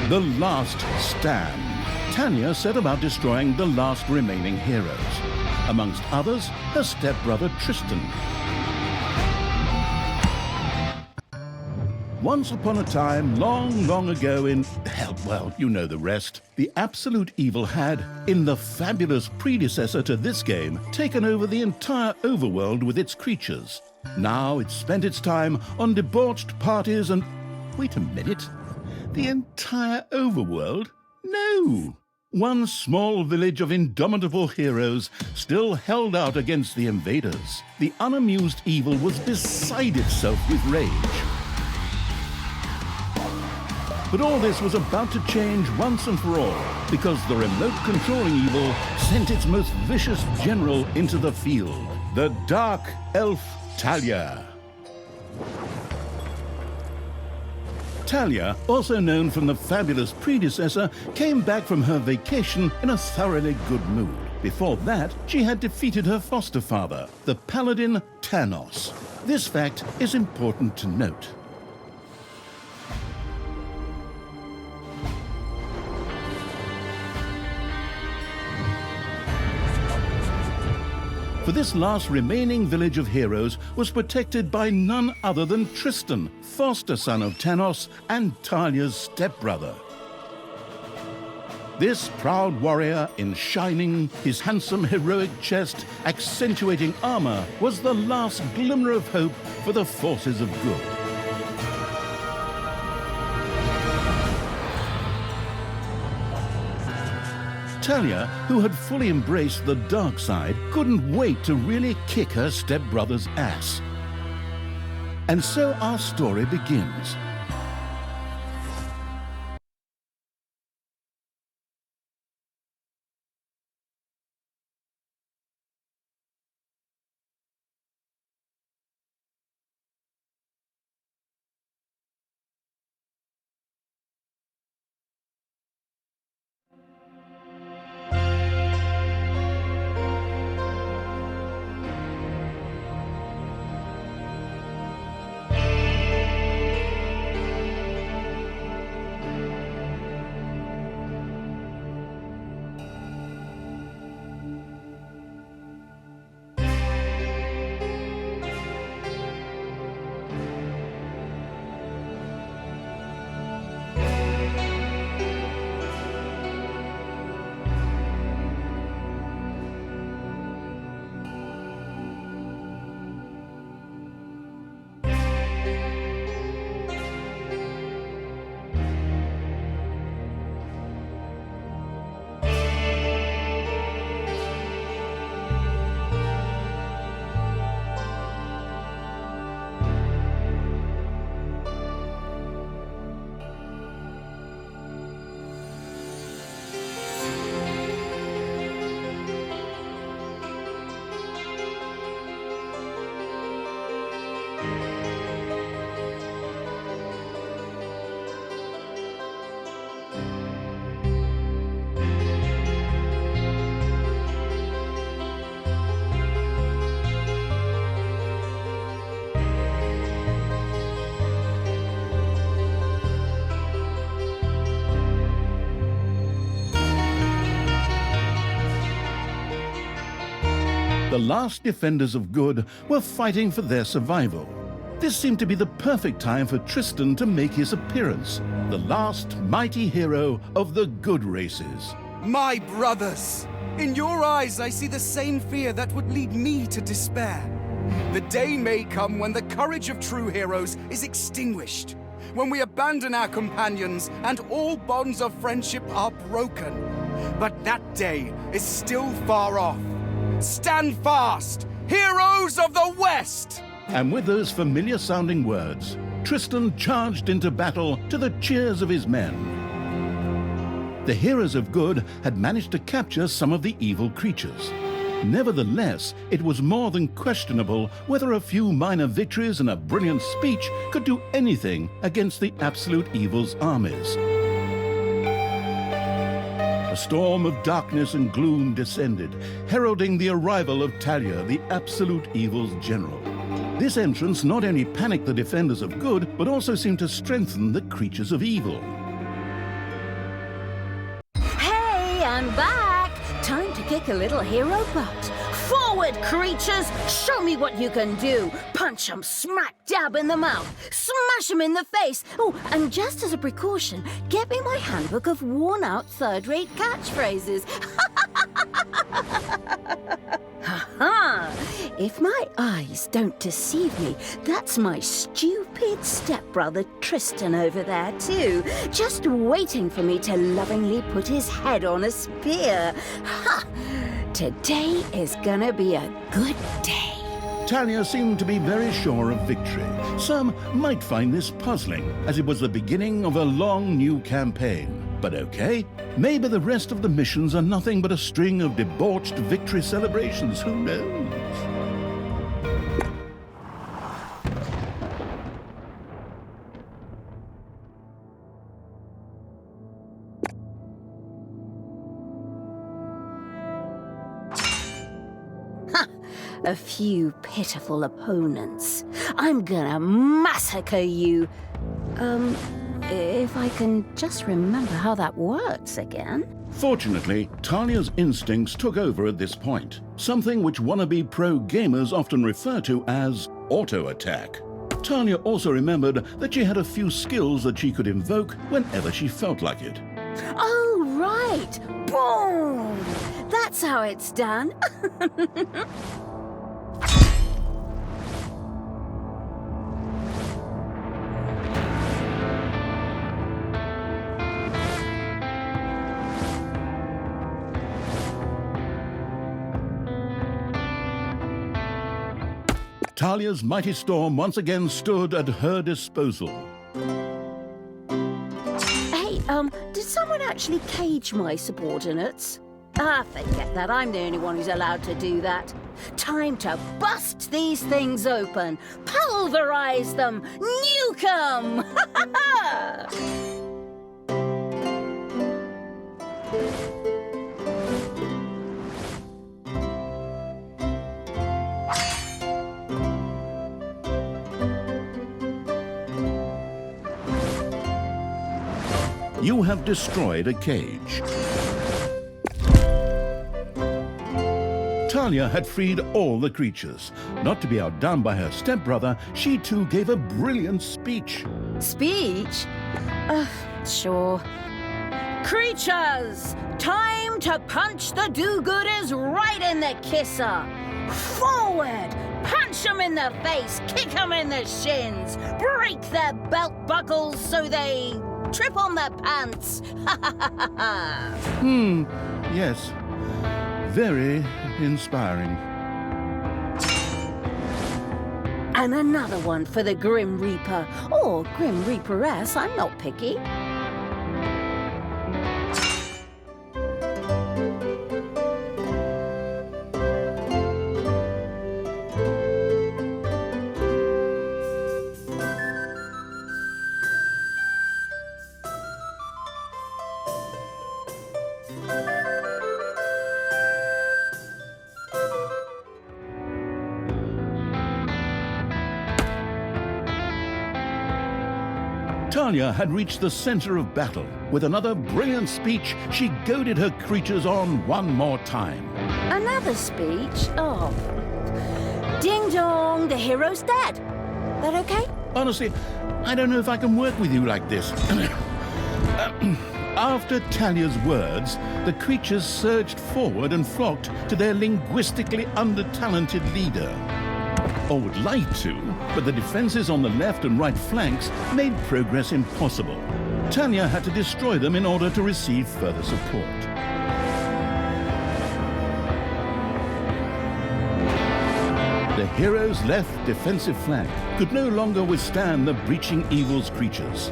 The Last Stand. Talia set about destroying the last remaining heroes. Amongst others, her stepbrother Tristan. Once upon a time, long, long ago in... well, you know the rest. The absolute evil had, in the fabulous predecessor to this game, taken over the entire overworld with its creatures. Now it spent its time on debauched parties and... Wait a minute. The entire overworld? No! One small village of indomitable heroes still held out against the invaders. The unamused evil was beside itself with rage. But all this was about to change once and for all, because the remote-controlling evil sent its most vicious general into the field, the dark elf Talia. Talia, also known from the fabulous predecessor, came back from her vacation in a thoroughly good mood. Before that, she had defeated her foster father, the paladin Thanos. This fact is important to note. For this last remaining village of heroes was protected by none other than Tristan, foster son of Thanos and Talia's stepbrother. This proud warrior in shining, his handsome heroic chest accentuating armor, was the last glimmer of hope for the forces of good. Talia, who had fully embraced the dark side, couldn't wait to really kick her stepbrother's ass. And so our story begins. The last defenders of good were fighting for their survival. This seemed to be the perfect time for Tristan to make his appearance, the last mighty hero of the good races. My brothers! In your eyes I see the same fear that would lead me to despair. The day may come when the courage of true heroes is extinguished, when we abandon our companions and all bonds of friendship are broken. But that day is still far off. Stand fast, heroes of the West! And with those familiar-sounding words, Tristan charged into battle to the cheers of his men. The heroes of good had managed to capture some of the evil creatures. Nevertheless, it was more than questionable whether a few minor victories and a brilliant speech could do anything against the absolute evil's armies. A storm of darkness and gloom descended, heralding the arrival of Talia, the absolute evil's general. This entrance not only panicked the defenders of good, but also seemed to strengthen the creatures of evil. like a little hero, but forward, creatures! Show me what you can do! Punch 'em smack dab in the mouth! Smash 'em in the face! Oh, and just as a precaution, get me my handbook of worn-out third-rate catchphrases. Ha-ha! If my eyes don't deceive me, that's my stupid stepbrother Tristan over there too, just waiting for me to lovingly put his head on a spear. Ha! Today is gonna be a good day. Talia seemed to be very sure of victory. Some might find this puzzling, as it was the beginning of a long new campaign. But okay, maybe the rest of the missions are nothing but a string of debauched victory celebrations, who knows? A few pitiful opponents. I'm gonna massacre you. If I can just remember how that works again. Fortunately, Talia's instincts took over at this point, something which wannabe pro gamers often refer to as auto-attack. Talia also remembered that she had a few skills that she could invoke whenever she felt like it. Oh, right! Boom! That's how it's done. Talia's mighty storm once again stood at her disposal. Hey, did someone actually cage my subordinates? Ah, forget that. I'm the only one who's allowed to do that. Time to bust these things open. Pulverize them. Nuke 'em! Ha ha ha! You have destroyed a cage. Talia had freed all the creatures. Not to be outdone by her stepbrother, she too gave a brilliant speech. Speech? Sure. Creatures! Time to punch the do-gooders right in the kisser! Forward! Punch 'em in the face, kick 'em in the shins, break their belt buckles so they trip on their pants! Ha ha ha ha! Yes. Very inspiring. And another one for the Grim Reaper, or Grim Reaperess, I'm not picky. Talia had reached the center of battle. With another brilliant speech, she goaded her creatures on one more time. Another speech? Oh. Ding dong, the hero's dead. That okay? Honestly, I don't know if I can work with you like this. After Talia's words, the creatures surged forward and flocked to their linguistically under-talented leader. Or would like to, but the defenses on the left and right flanks made progress impossible. Talia had to destroy them in order to receive further support. The hero's left defensive flank could no longer withstand the breaching evil's creatures.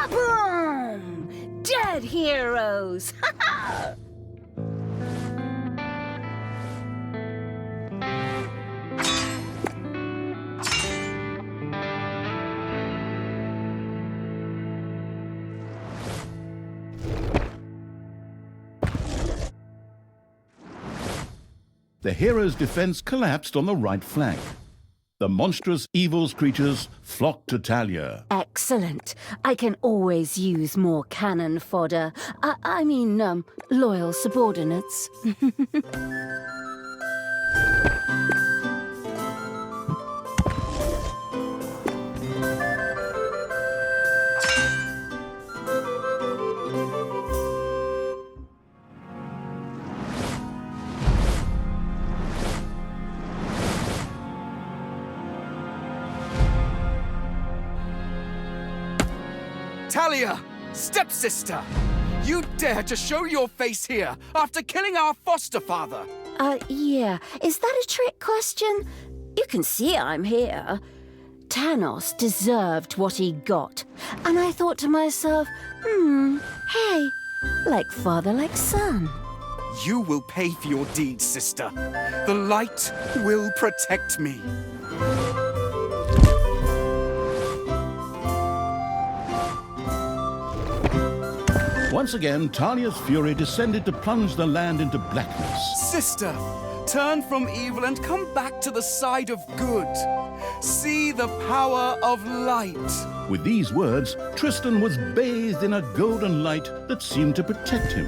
Boom! Dead! Onward, heroes! The heroes' defense collapsed on the right flank. The monstrous evil creatures flocked to Talia. Excellent. I can always use more cannon fodder. I mean, loyal subordinates. Talia, stepsister! You dare to show your face here after killing our foster father! Yeah. Is that a trick question? You can see I'm here. Thanos deserved what he got. And I thought to myself, hey, like father, like son. You will pay for your deeds, sister. The light will protect me. Once again, Talia's fury descended to plunge the land into blackness. Sister, turn from evil and come back to the side of good. See the power of light. With these words, Tristan was bathed in a golden light that seemed to protect him.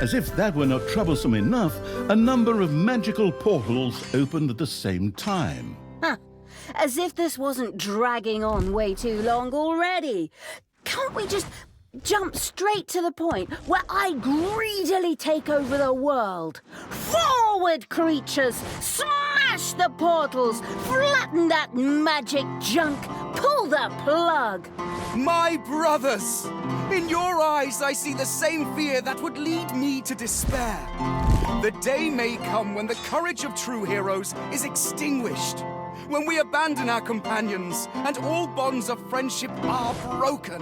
As if that were not troublesome enough, a number of magical portals opened at the same time. Huh. As if this wasn't dragging on way too long already. Can't we just jump straight to the point where I greedily take over the world? Forward, creatures! Smash the portals! Flatten that magic junk! Pull the plug! My brothers! In your eyes, I see the same fear that would lead me to despair. The day may come when the courage of true heroes is extinguished, when we abandon our companions and all bonds of friendship are broken.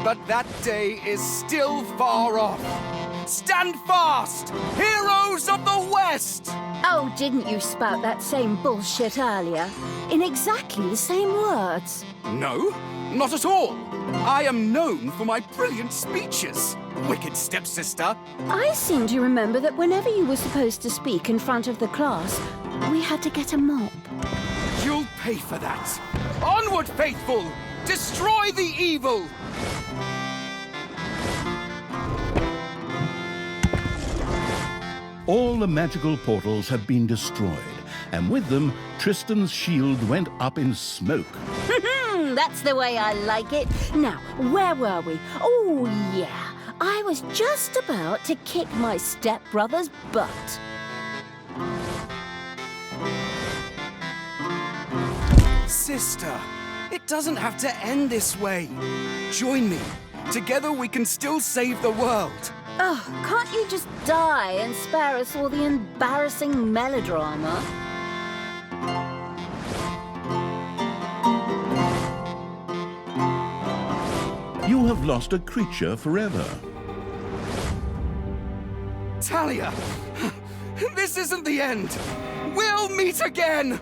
But that day is still far off. Stand fast, heroes of the West! Oh, didn't you spout that same bullshit earlier? In exactly the same words. No, not at all. I am known for my brilliant speeches, wicked stepsister. I seem to remember that whenever you were supposed to speak in front of the class, we had to get a mop. You'll pay for that. Onward, faithful! Destroy the evil! All the magical portals had been destroyed, and with them, Tristan's shield went up in smoke. That's the way I like it. Now, where were we? Oh, yeah. I was just about to kick my stepbrother's butt. Sister, it doesn't have to end this way. Join me. Together we can still save the world. Oh, can't you just die and spare us all the embarrassing melodrama? You have lost a creature forever. Talia, this isn't the end. We'll meet again.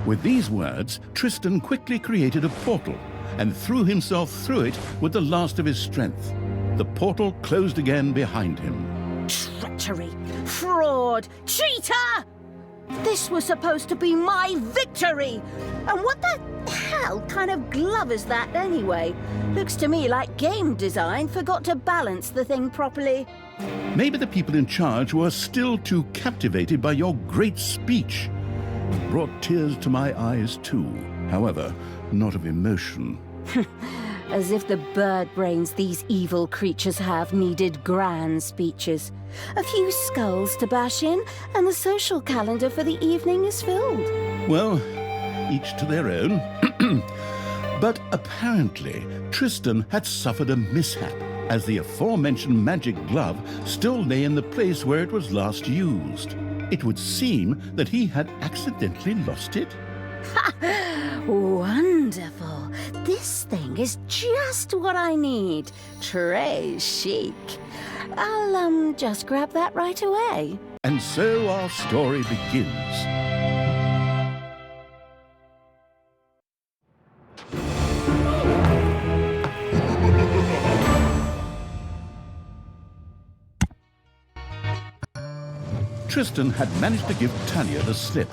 With these words, Tristan quickly created a portal and threw himself through it with the last of his strength. The portal closed again behind him. Treachery! Fraud! Cheater! This was supposed to be my victory! And what the hell kind of glove is that anyway? Looks to me like game design forgot to balance the thing properly. Maybe the people in charge were still too captivated by your great speech. It brought tears to my eyes too, however, not of emotion. As if the bird brains these evil creatures have needed grand speeches. A few skulls to bash in, and the social calendar for the evening is filled. Well, each to their own. But apparently, Tristan had suffered a mishap, as the aforementioned magic glove still lay in the place where it was last used. It would seem that he had accidentally lost it. Wonderful. This thing is just what I need. Très chic. I'll, just grab that right away. And so our story begins. Tristan had managed to give Talia the slip,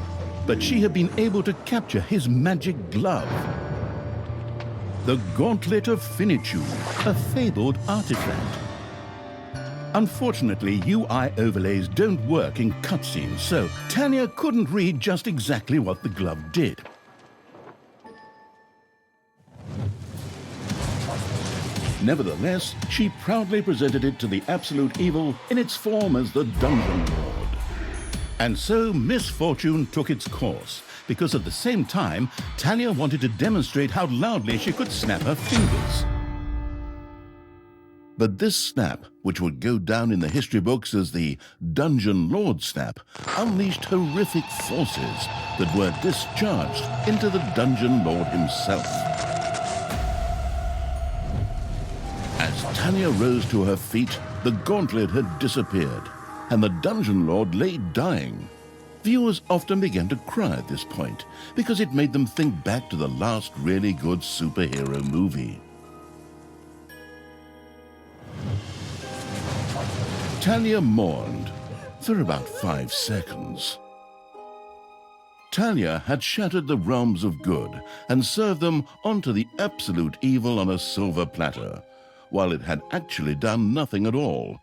but she had been able to capture his magic glove. The Gauntlet of Finitude, a fabled artifact. Unfortunately, UI overlays don't work in cutscenes, so Talia couldn't read just exactly what the glove did. Nevertheless, she proudly presented it to the Absolute Evil in its form as the Dungeon Lord. And so misfortune took its course, because at the same time, Talia wanted to demonstrate how loudly she could snap her fingers. But this snap, which would go down in the history books as the Dungeon Lord snap, unleashed horrific forces that were discharged into the Dungeon Lord himself. As Talia rose to her feet, the gauntlet had disappeared, and the Dungeon Lord lay dying. Viewers often began to cry at this point, because it made them think back to the last really good superhero movie. Talia mourned for about 5 seconds. Talia had shattered the realms of good and served them onto the Absolute Evil on a silver platter, while it had actually done nothing at all.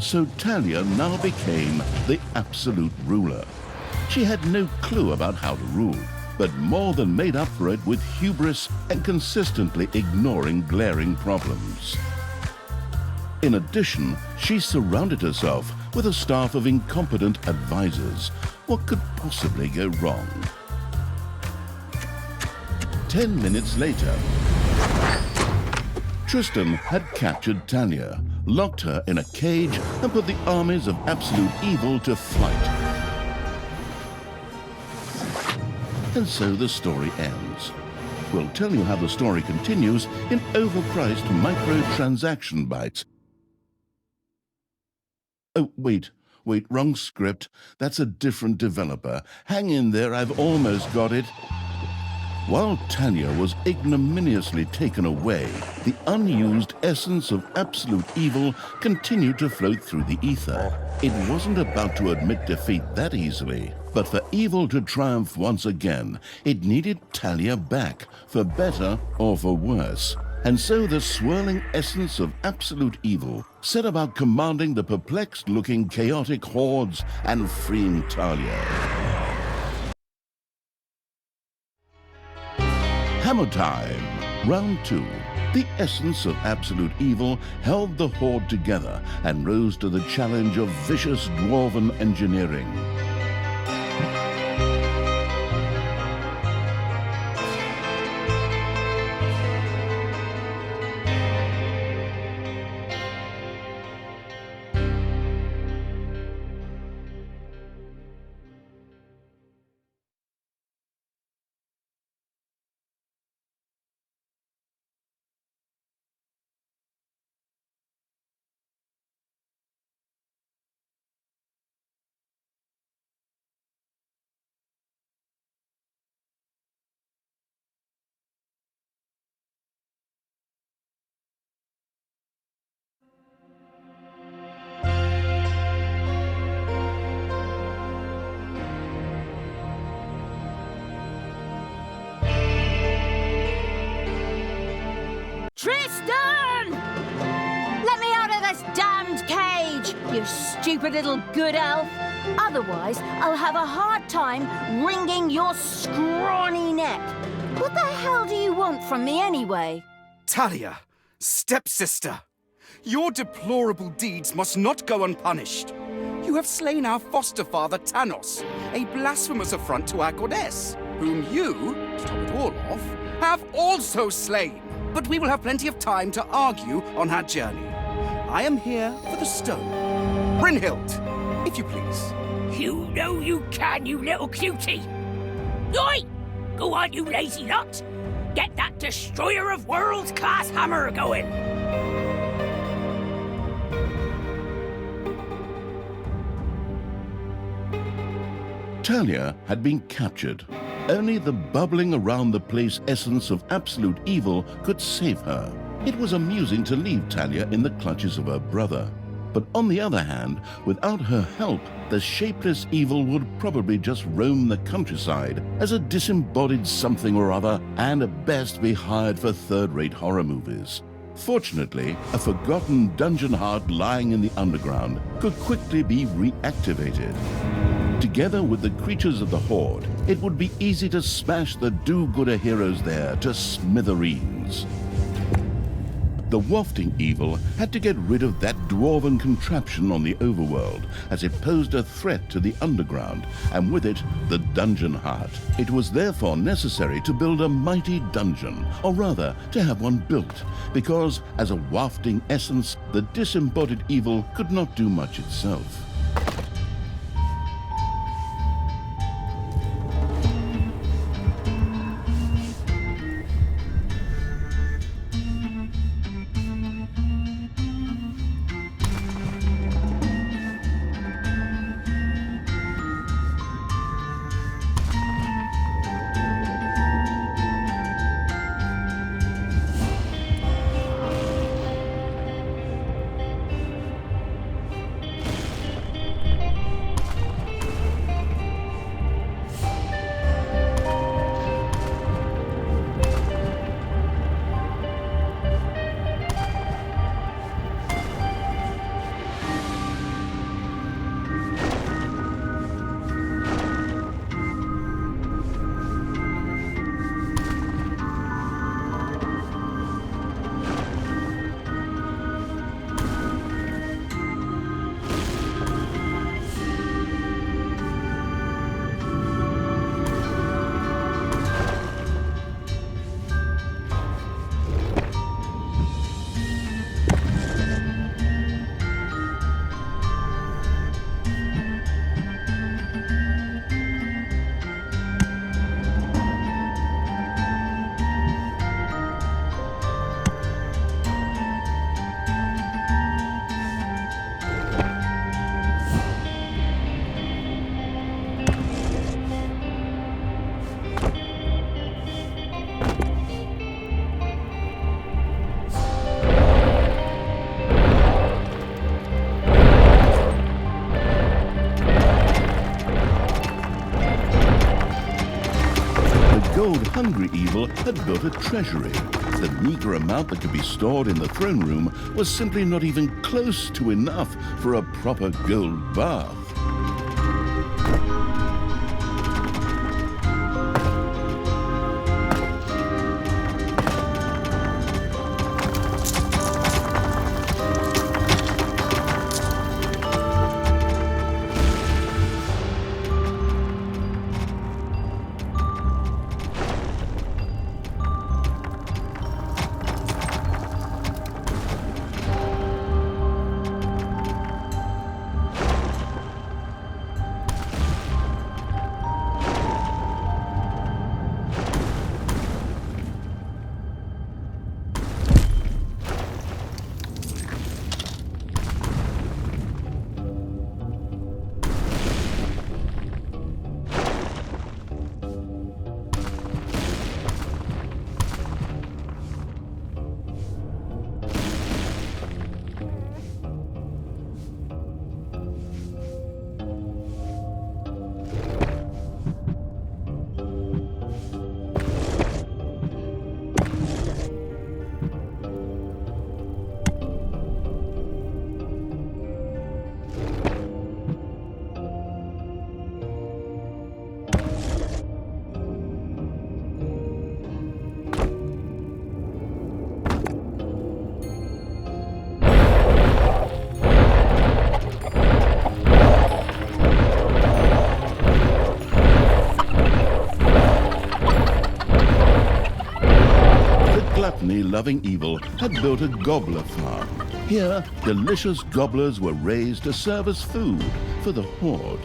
So Talia now became the absolute ruler. She had no clue about how to rule, but more than made up for it with hubris and consistently ignoring glaring problems. In addition, she surrounded herself with a staff of incompetent advisors. What could possibly go wrong? 10 minutes later, Tristan had captured Talia, locked her in a cage, and put the armies of Absolute Evil to flight. And so the story ends. We'll tell you how the story continues in overpriced microtransaction bites. Oh, wait, wrong script. That's a different developer. Hang in there, I've almost got it. While Talia was ignominiously taken away, the unused essence of Absolute Evil continued to float through the ether. It wasn't about to admit defeat that easily, but for evil to triumph once again, it needed Talia back, for better or for worse. And so the swirling essence of Absolute Evil set about commanding the perplexed-looking chaotic hordes and freeing Talia. Hammer time! Round 2. The essence of Absolute Evil held the horde together and rose to the challenge of vicious dwarven engineering. Tristan! Let me out of this damned cage, you stupid little good elf. Otherwise, I'll have a hard time wringing your scrawny neck. What the hell do you want from me anyway? Talia, stepsister, your deplorable deeds must not go unpunished. You have slain our foster father, Thanos, a blasphemous affront to our goddess, whom you, to top it all off, have also slain. But we will have plenty of time to argue on our journey. I am here for the stone. Brynhild, if you please. You know you can, you little cutie. Oi! Go on, you lazy lot! Get that destroyer of worlds class hammer going! Talia had been captured. Only the bubbling around the place essence of absolute evil could save her. It was amusing to leave Talia in the clutches of her brother. But on the other hand, without her help, the shapeless evil would probably just roam the countryside as a disembodied something or other and at best be hired for third-rate horror movies. Fortunately, a forgotten dungeon heart lying in the underground could quickly be reactivated. Together with the creatures of the Horde, it would be easy to smash the do-gooder heroes there to smithereens. The wafting evil had to get rid of that dwarven contraption on the overworld, as it posed a threat to the underground, and with it, the dungeon heart. It was therefore necessary to build a mighty dungeon, or rather, to have one built, because, as a wafting essence, the disembodied evil could not do much itself. Gold-hungry evil had built a treasury. The meager amount that could be stored in the throne room was simply not even close to enough for a proper gold bath. Gluttony-loving evil had built a gobbler farm. Here, delicious gobblers were raised to serve as food for the Horde.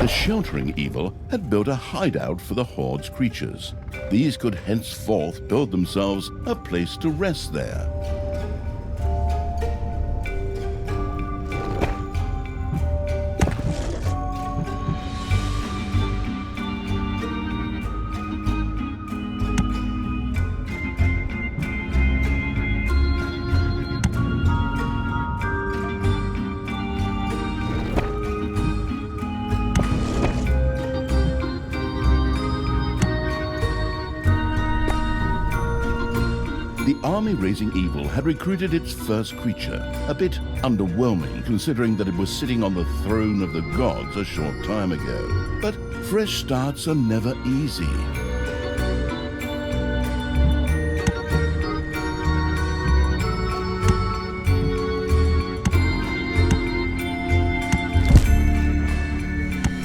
The sheltering evil had built a hideout for the Horde's creatures. These could henceforth build themselves a place to rest there. The army-raising evil had recruited its first creature, a bit underwhelming considering that it was sitting on the throne of the gods a short time ago. But fresh starts are never easy.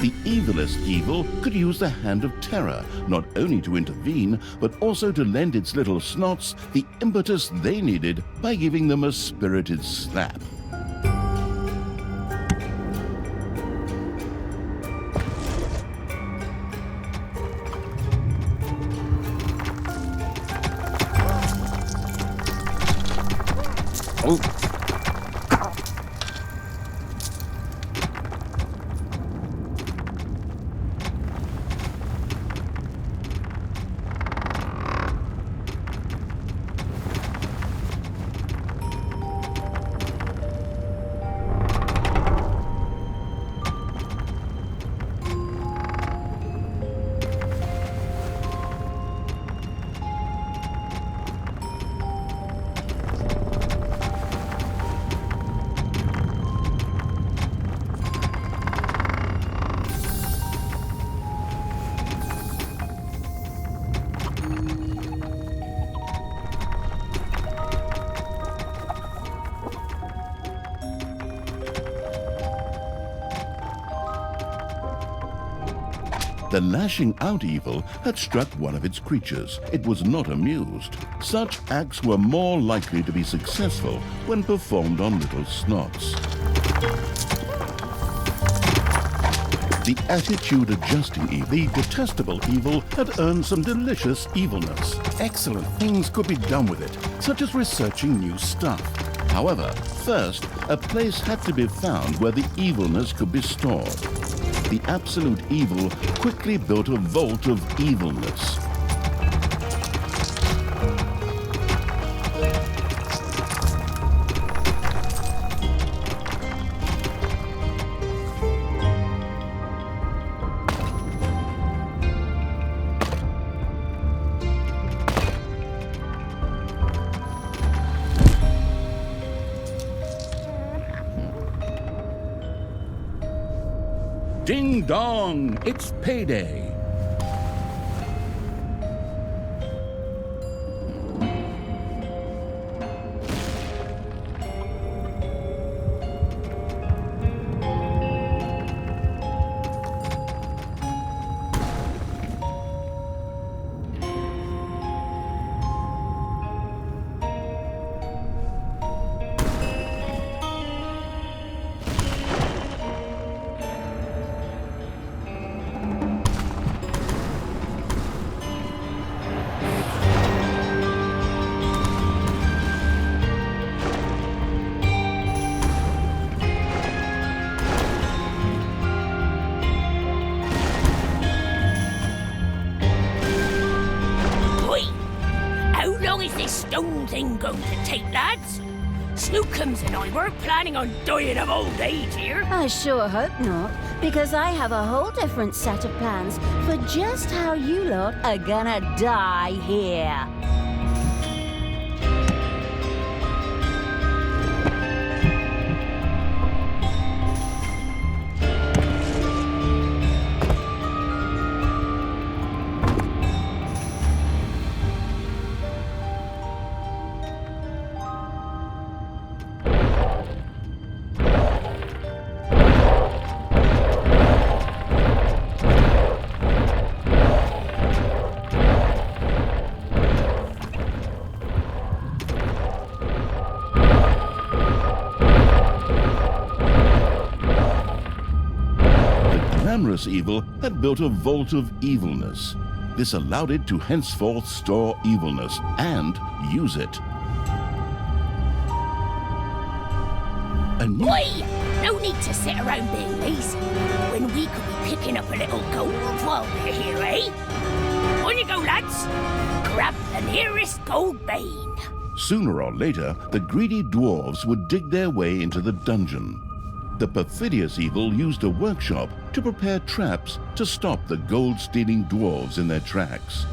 The evilest evil could use the Hand of Terror, not only to intervene, but also to lend its little snots the impetus they needed by giving them a spirited slap. The lashing out evil had struck one of its creatures. It was not amused. Such acts were more likely to be successful when performed on little snots. The attitude-adjusting evil, the detestable evil, had earned some delicious evilness. Excellent things could be done with it, such as researching new stuff. However, first, a place had to be found where the evilness could be stored. The absolute evil quickly built a vault of evilness. Ding dong, it's payday. Stone thing going to take, lads? Snookums and I weren't planning on dying of old age here. I sure hope not, because I have a whole different set of plans for just how you lot are gonna die here. glamorous evil had built a vault of evilness. This allowed it to henceforth store evilness and use it. A new Oi! No need to sit around being lazy when we could be picking up a little gold while we're here, eh? On you go, lads! Grab the nearest gold vein. Sooner or later, the greedy dwarves would dig their way into the dungeon. The perfidious evil used a workshop to prepare traps to stop the gold-stealing dwarves in their tracks.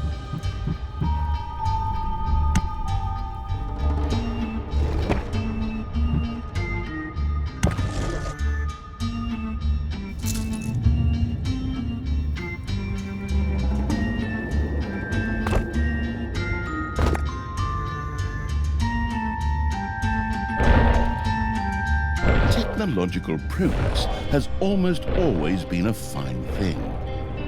Technological progress has almost always been a fine thing.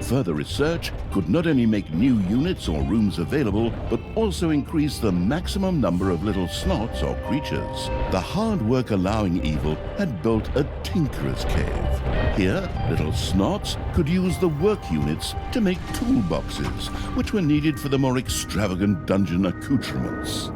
Further research could not only make new units or rooms available, but also increase the maximum number of little slots or creatures. The hard work allowing evil had built a tinkerer's cave. Here, little snots could use the work units to make toolboxes, which were needed for the more extravagant dungeon accoutrements.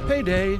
Payday!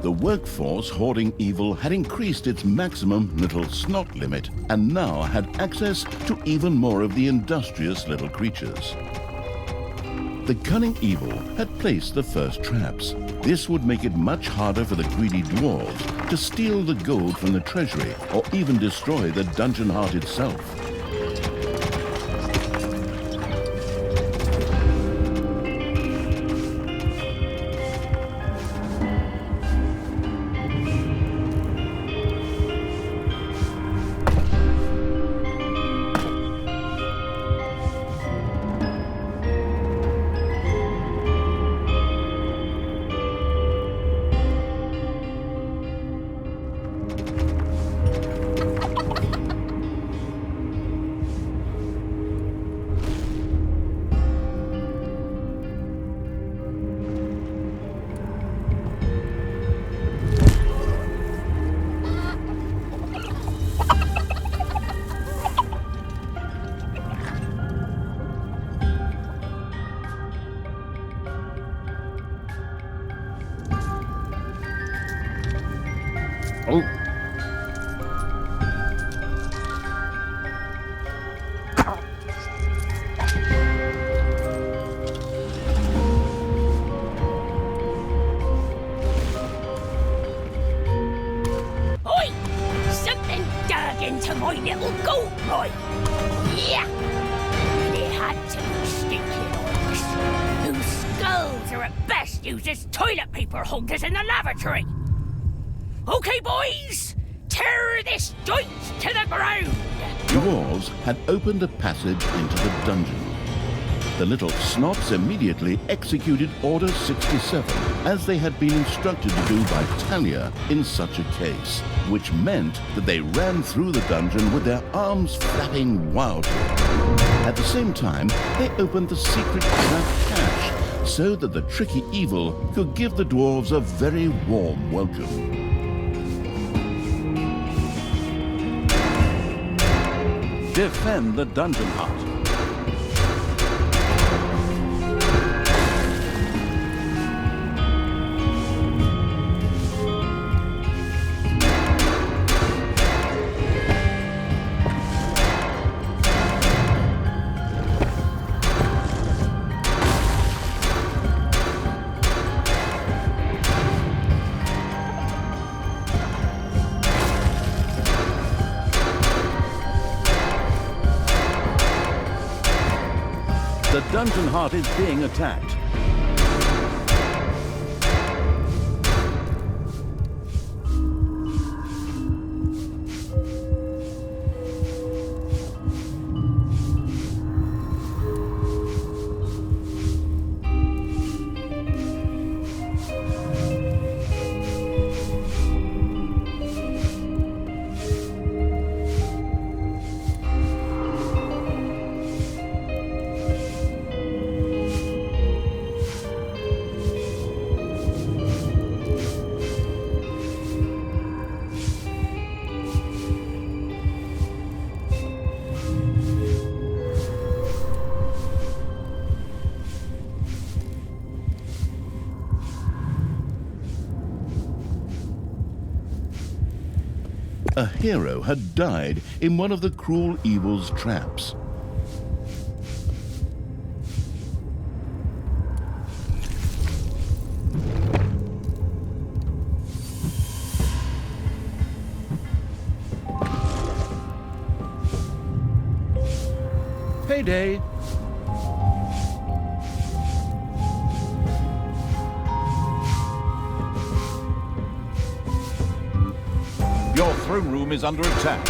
The workforce hoarding evil had increased its maximum little snot limit and now had access to even more of the industrious little creatures. The cunning evil had placed the first traps. This would make it much harder for the greedy dwarves to steal the gold from the treasury or even destroy the dungeon heart itself. Oh. Oi! Something dug into my little goat, right? Yeah! And it had to be stinking orcs, whose skulls are at best used as toilet paper holders in the lavatory. Okay, boys! Tear this joint to the ground! Dwarves had opened a passage into the dungeon. The little snots immediately executed Order 67, as they had been instructed to do by Talia in such a case, which meant that they ran through the dungeon with their arms flapping wildly. At the same time, they opened the secret trap cache, so that the tricky evil could give the dwarves a very warm welcome. Defend the dungeon heart. The dungeon heart is being attacked. A hero had died in one of the cruel evil's traps. Payday. Your throne room is under attack.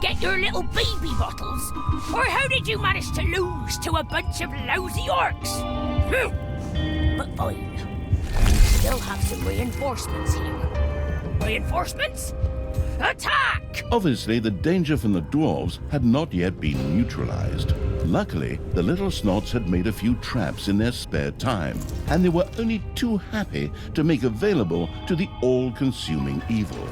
get your little baby bottles? Or how did you manage to lose to a bunch of lousy orcs? But fine. We still have some reinforcements here. Reinforcements? Attack! Obviously, the danger from the dwarves had not yet been neutralized. Luckily, the little snots had made a few traps in their spare time, and they were only too happy to make available to the all-consuming evil.